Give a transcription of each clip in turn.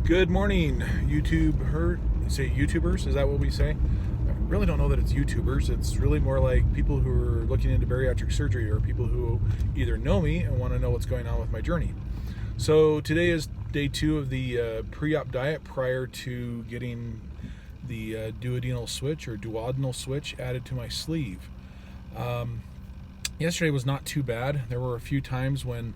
Good morning, say YouTubers? Is that what we say? I really don't know that it's YouTubers. It's really more like people who are looking into bariatric surgery or people who either know me and want to know what's going on with my journey. So today is day 2 of the pre-op diet prior to getting the duodenal switch added to my sleeve. Yesterday was not too bad. There were a few times when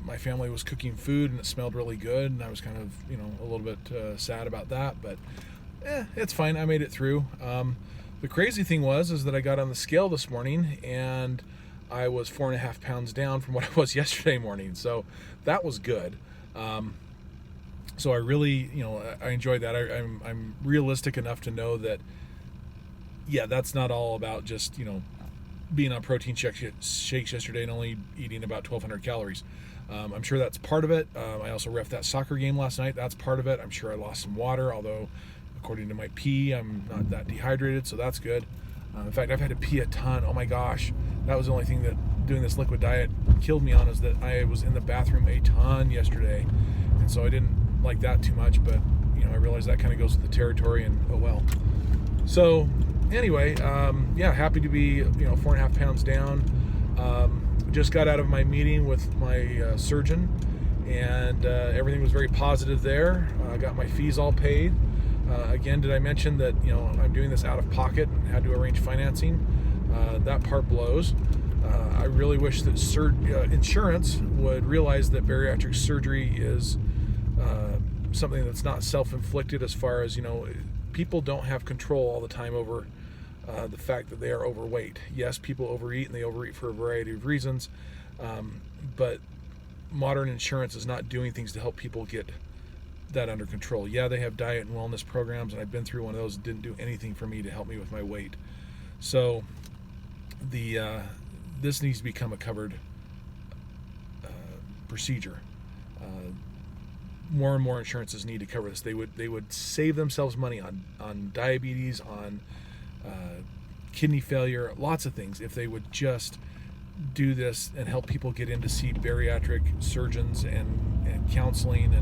my family was cooking food and it smelled really good, and I was kind of, a little bit sad about that, but it's fine. I made it through. The crazy thing is that I got on the scale this morning and I was 4.5 pounds down from what I was yesterday morning, so that was good. So I really, I enjoyed that. I'm realistic enough to know that, that's not all about just, being on protein shakes yesterday and only eating about 1,200 calories. I'm sure that's part of it. I also reffed that soccer game last night. That's part of it. I'm sure I lost some water, although according to my pee, I'm not that dehydrated, so that's good. In fact, I've had to pee a ton. Oh my gosh. That was the only thing that doing this liquid diet killed me on, is that I was in the bathroom a ton yesterday. And so I didn't like that too much, but I realized that kind of goes with the territory, and oh well. So anyway, happy to be 4.5 pounds down. Just got out of my meeting with my surgeon, and everything was very positive there. I got my fees all paid. Again, did I mention that I'm doing this out of pocket and had to arrange financing? That part blows. I really wish that insurance would realize that bariatric surgery is something that's not self-inflicted, as far as people don't have control all the time over the fact that they are overweight. Yes, people overeat, and they overeat for a variety of reasons, but modern insurance is not doing things to help people get that under control. Yeah, they have diet and wellness programs, and I've been through one of those. It didn't do anything for me to help me with my weight. So this needs to become a covered procedure. More and more insurances need to cover this. They would save themselves money on diabetes, on kidney failure, lots of things, if they would just do this and help people get in to see bariatric surgeons and counseling,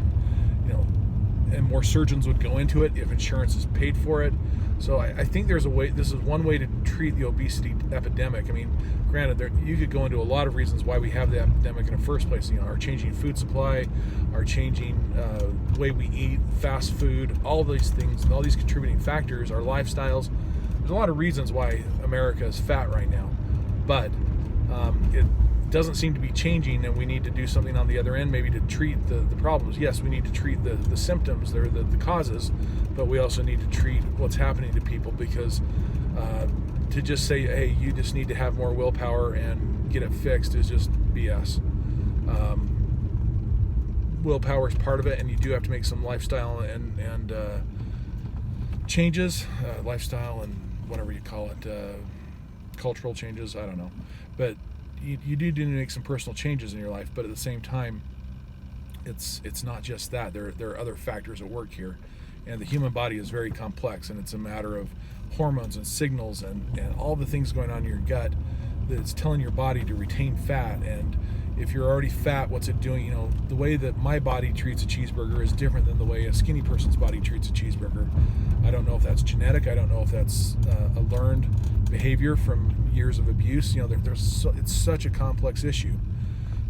and more surgeons would go into it if insurance is paid for it. So I think there's a way. This is one way to treat the obesity epidemic. I mean, granted, you could go into a lot of reasons why we have the epidemic in the first place. Our changing food supply, our changing way we eat, fast food, all these things, all these contributing factors, our lifestyles. There's a lot of reasons why America is fat right now, but it doesn't seem to be changing, and we need to do something on the other end, maybe to treat the problems. Yes, we need to treat the symptoms, they're the causes, but we also need to treat what's happening to people, because to just say, hey, you just need to have more willpower and get it fixed is just BS. Willpower is part of it, and you do have to make some lifestyle and changes, lifestyle and whatever you call it, cultural changes, I don't know, but you do need to make some personal changes in your life. But at the same time, it's not just that. There are other factors at work here, and the human body is very complex, and it's a matter of hormones and signals and all the things going on in your gut that's telling your body to retain fat. And if you're already fat, what's it doing? The way that my body treats a cheeseburger is different than the way a skinny person's body treats a cheeseburger. I don't know if that's genetic. I don't know if that's a learned behavior from years of abuse. It's such a complex issue.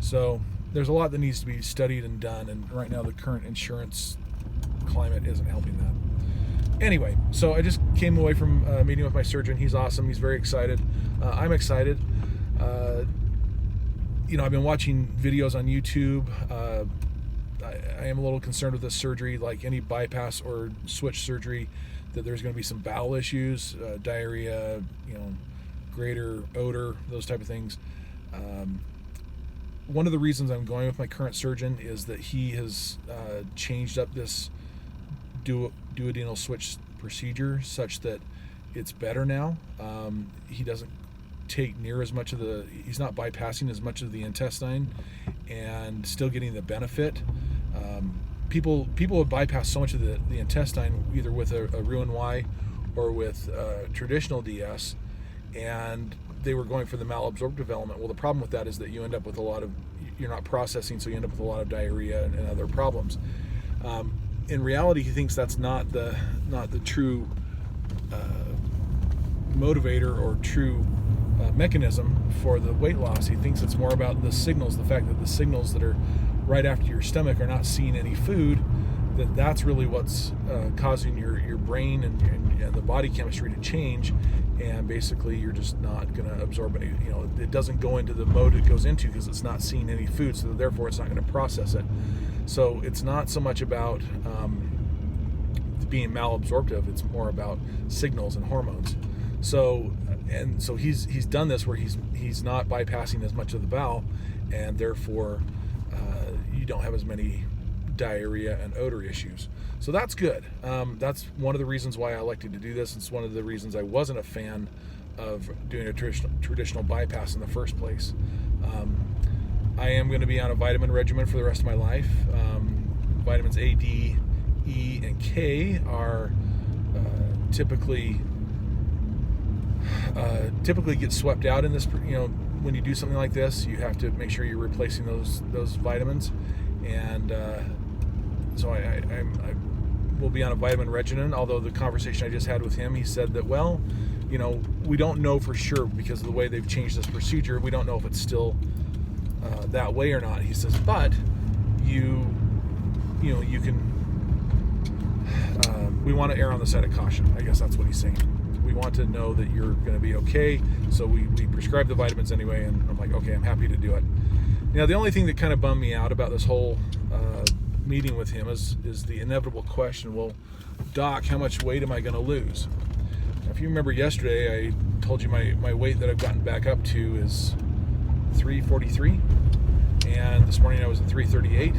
So there's a lot that needs to be studied and done, and right now the current insurance climate isn't helping that. Anyway, so I just came away from a meeting with my surgeon. He's awesome. He's very excited. I'm excited. I've been watching videos on YouTube. I am a little concerned with this surgery, like any bypass or switch surgery, that there's going to be some bowel issues, diarrhea, greater odor, those type of things. One of the reasons I'm going with my current surgeon is that he has changed up this duodenal switch procedure such that it's better now. He doesn't take near as much of he's not bypassing as much of the intestine and still getting the benefit. People would bypass so much of the intestine, either with a Roux-en-Y or with traditional DS, and they were going for the malabsorptive element. Well, the problem with that is that you end up with you're not processing, so you end up with a lot of diarrhea and other problems. In reality, he thinks that's not the true motivator or true mechanism for the weight loss. He thinks it's more about the signals, the fact that the signals that are right after your stomach are not seeing any food, that's really what's causing your brain and the body chemistry to change, and basically you're just not going to absorb any, it doesn't go into the mode it goes into because it's not seeing any food, so therefore it's not going to process it. So it's not so much about being malabsorptive, it's more about signals and hormones. So he's done this where he's not bypassing as much of the bowel, and therefore you don't have as many diarrhea and odor issues. So that's good. That's one of the reasons why I elected to do this. It's one of the reasons I wasn't a fan of doing a traditional bypass in the first place. I am going to be on a vitamin regimen for the rest of my life. Vitamins A, D, E, and K are typically get swept out in this. When you do something like this, you have to make sure you're replacing those vitamins, and so I will be on a vitamin regimen. Although the conversation I just had with him, he said that, well, we don't know for sure because of the way they've changed this procedure. We don't know if it's still that way or not. He says, but you can. We want to err on the side of caution. I guess that's what he's saying. We want to know that you're going to be okay, so we prescribe the vitamins anyway. And I'm like, okay, I'm happy to do it. The only thing that kind of bummed me out about this whole meeting with him is the inevitable question, well, Doc, how much weight am I going to lose? Now, if you remember yesterday, I told you my weight that I've gotten back up to is 343, and this morning I was at 338.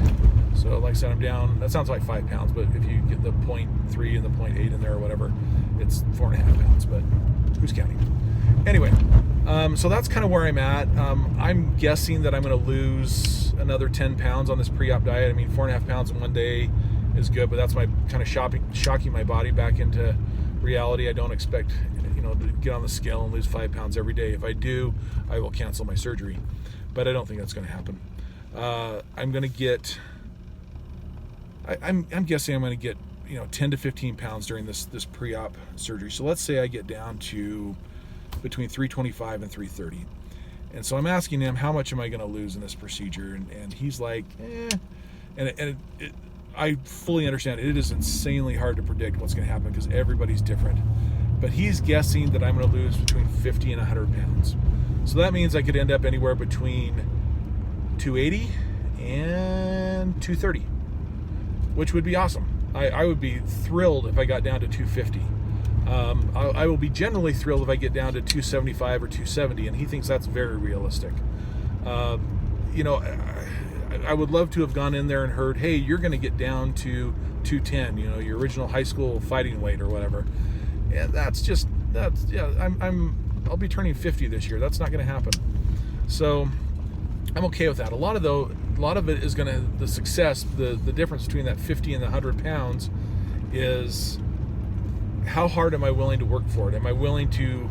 So like I said, I'm down, that sounds like 5 pounds, but if you get the 0.3 and the 0.8 in there or whatever, it's 4.5 pounds, but who's counting? Anyway, so that's kind of where I'm at. I'm guessing that I'm going to lose another 10 pounds on this pre-op diet. I mean, 4.5 pounds in one day is good, but that's my kind of shocking my body back into reality. I don't expect, to get on the scale and lose 5 pounds every day. If I do, I will cancel my surgery, but I don't think that's going to happen. I'm going to get, I'm guessing I'm going to get, 10 to 15 pounds during this pre-op surgery. So let's say I get down to between 325 and 330. And so I'm asking him, how much am I going to lose in this procedure? And he's like, I fully understand it is insanely hard to predict what's going to happen because everybody's different. But he's guessing that I'm going to lose between 50 and 100 pounds. So that means I could end up anywhere between 280 and 230, which would be awesome. I would be thrilled if I got down to 250. I will be generally thrilled if I get down to 275 or 270, and he thinks that's very realistic. I would love to have gone in there and heard, hey, you're going to get down to 210, your original high school fighting weight or whatever. And I'll be turning 50 this year. That's not going to happen. So I'm okay with that. A lot of it is going to, the success, the difference between that 50 and the 100 pounds is how hard am I willing to work for it? Am I willing to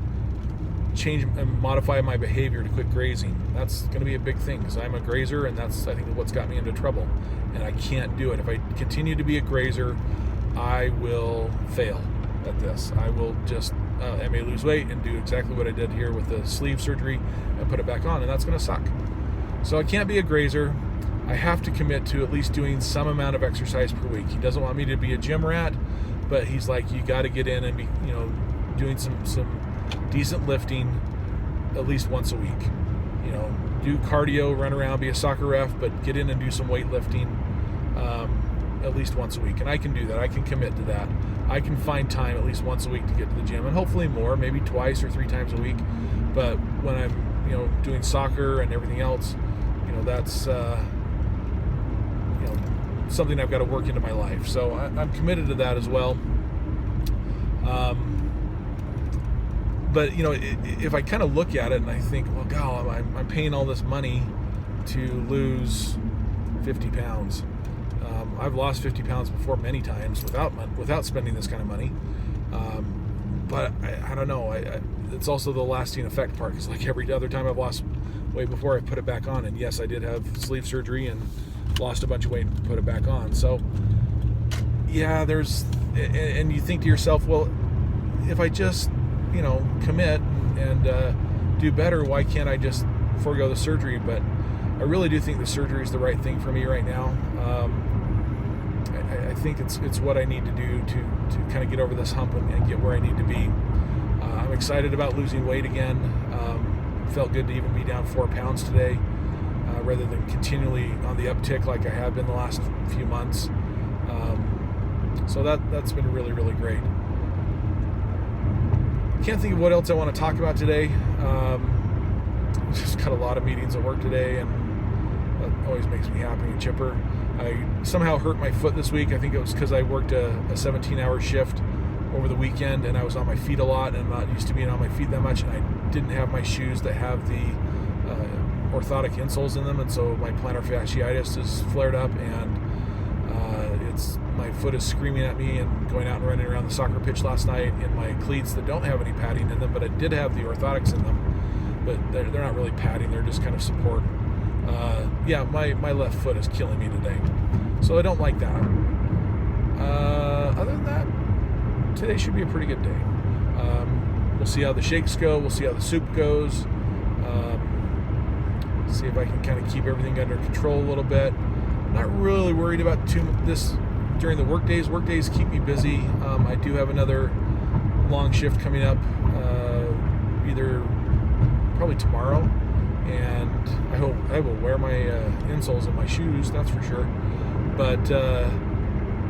change and modify my behavior to quit grazing? That's going to be a big thing because I'm a grazer, and that's, I think, what's got me into trouble. And I can't do it. If I continue to be a grazer, I will fail at this. I will just, I may lose weight and do exactly what I did here with the sleeve surgery and put it back on, and that's going to suck. So I can't be a grazer. I have to commit to at least doing some amount of exercise per week. He doesn't want me to be a gym rat, but he's like, you got to get in and be, doing some decent lifting at least once a week. Do cardio, run around, be a soccer ref, but get in and do some weightlifting at least once a week. And I can do that. I can commit to that. I can find time at least once a week to get to the gym, and hopefully more, maybe twice or 3 times a week. But when I'm, doing soccer and everything else, that's something I've got to work into my life. So I'm committed to that as well. But if I kind of look at it and I think, well, God, I'm paying all this money to lose 50 pounds. I've lost 50 pounds before many times without spending this kind of money. But I don't know. It's also the lasting effect part, because like every other time I've lost weight before, I put it back on. And yes, I did have sleeve surgery and lost a bunch of weight and put it back on. So yeah, and you think to yourself, well, if I just, commit and do better, why can't I just forego the surgery? But I really do think the surgery is the right thing for me right now. I think it's what I need to do to kind of get over this hump and get where I need to be. I'm excited about losing weight again. Felt good to even be down 4 pounds today, rather than continually on the uptick like I have been the last few months. So that's been really, really great. Can't think of what else I want to talk about today. Just got a lot of meetings at work today, and that always makes me happy and chipper. I somehow hurt my foot this week. I think it was because I worked a 17-hour shift over the weekend, and I was on my feet a lot, and I'm not used to being on my feet that much, and I didn't have my shoes that have the orthotic insoles in them, and so my plantar fasciitis is flared up, and my foot is screaming at me, and going out and running around the soccer pitch last night in my cleats that don't have any padding in them, but I did have the orthotics in them, but they're not really padding, they're just kind of support. Yeah, my left foot is killing me today, so I don't like that. Other than that, today should be a pretty good day. We'll see how the shakes go, we'll see how the soup goes, see if I can kind of keep everything under control a little bit. Not really worried about this during the work days. Work days keep me busy. I do have another long shift coming up, either probably tomorrow, and I hope I will wear my insoles in my shoes, that's for sure. But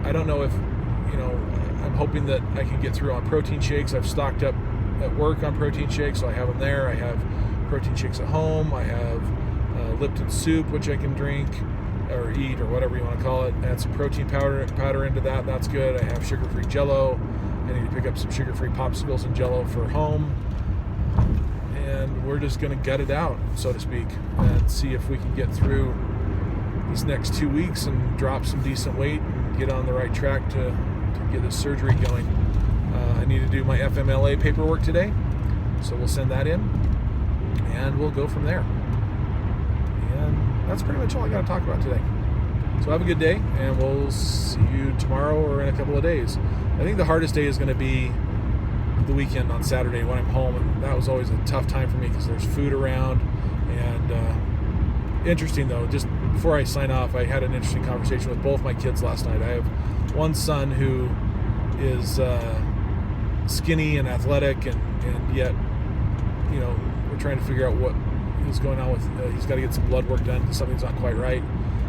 I don't know if, I'm hoping that I can get through on protein shakes. I've stocked up at work on protein shakes, so I have them there. I have protein shakes at home. I have Lipton soup, which I can drink or eat or whatever you want to call it. Add some protein powder into that. That's good. I have sugar-free Jell-O. I need to pick up some sugar-free popsicles and Jell-O for home. And we're just going to gut it out, so to speak, and see if we can get through these next 2 weeks and drop some decent weight and get on the right track to get this surgery going. I need to do my FMLA paperwork today, so we'll send that in, and we'll go from there. And that's pretty much all I got to talk about today. So have a good day, and we'll see you tomorrow or in a couple of days. I think the hardest day is going to be the weekend on Saturday when I'm home, and that was always a tough time for me because there's food around. And interesting though, just before I sign off, I had an interesting conversation with both my kids last night. I have one son who is skinny and athletic, and yet, we're trying to figure out what is going on with, he's got to get some blood work done because something's not quite right,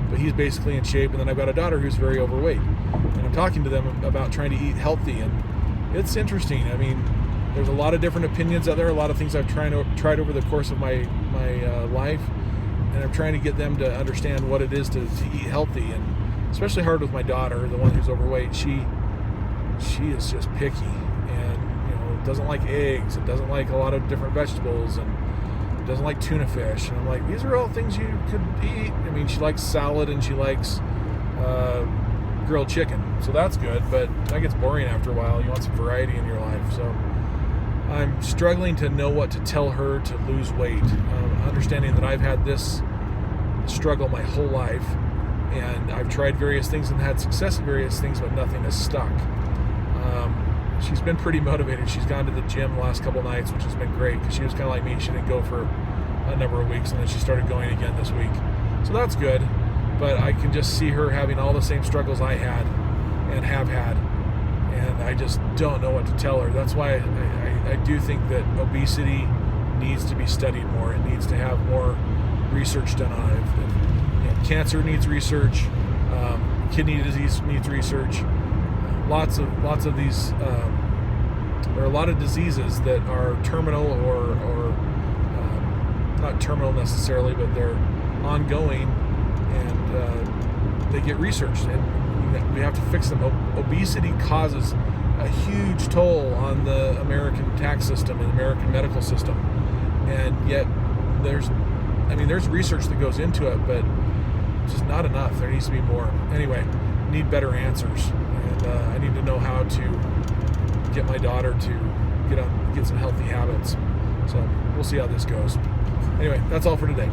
but he's basically in shape. And then I've got a daughter who's very overweight, and I'm talking to them about trying to eat healthy, and it's interesting. I mean, there's a lot of different opinions out there, a lot of things I've tried over the course of my life, and I'm trying to get them to understand what it is to eat healthy, and especially hard with my daughter, the one who's overweight. She is just picky, and doesn't like eggs, and doesn't like a lot of different vegetables, and doesn't like tuna fish. And I'm like, these are all things you could eat. I mean, she likes salad, and she likes grilled chicken, so that's good, but that gets boring after a while. You want some variety in your life. So I'm struggling to know what to tell her to lose weight, understanding that I've had this struggle my whole life, and I've tried various things and had success at various things, but nothing has stuck. She's been pretty motivated. She's gone to the gym the last couple nights, which has been great, because she was kind of like me. She didn't go for a number of weeks, and then she started going again this week, so that's good. But I can just see her having all the same struggles I had and have had, and I just don't know what to tell her. That's why I do think that obesity needs to be studied more. It needs to have more research done on it. Cancer needs research. Kidney disease needs research. Lots of these. There are a lot of diseases that are terminal or not terminal necessarily, but they're ongoing, and they get researched, and we have to fix them. Obesity causes a huge toll on the American tax system and American medical system, and yet there's research that goes into it, but just not enough. There needs to be more. Anyway, need better answers, and I need to know how to get my daughter to get some healthy habits. So we'll see how this goes. Anyway, that's all for today.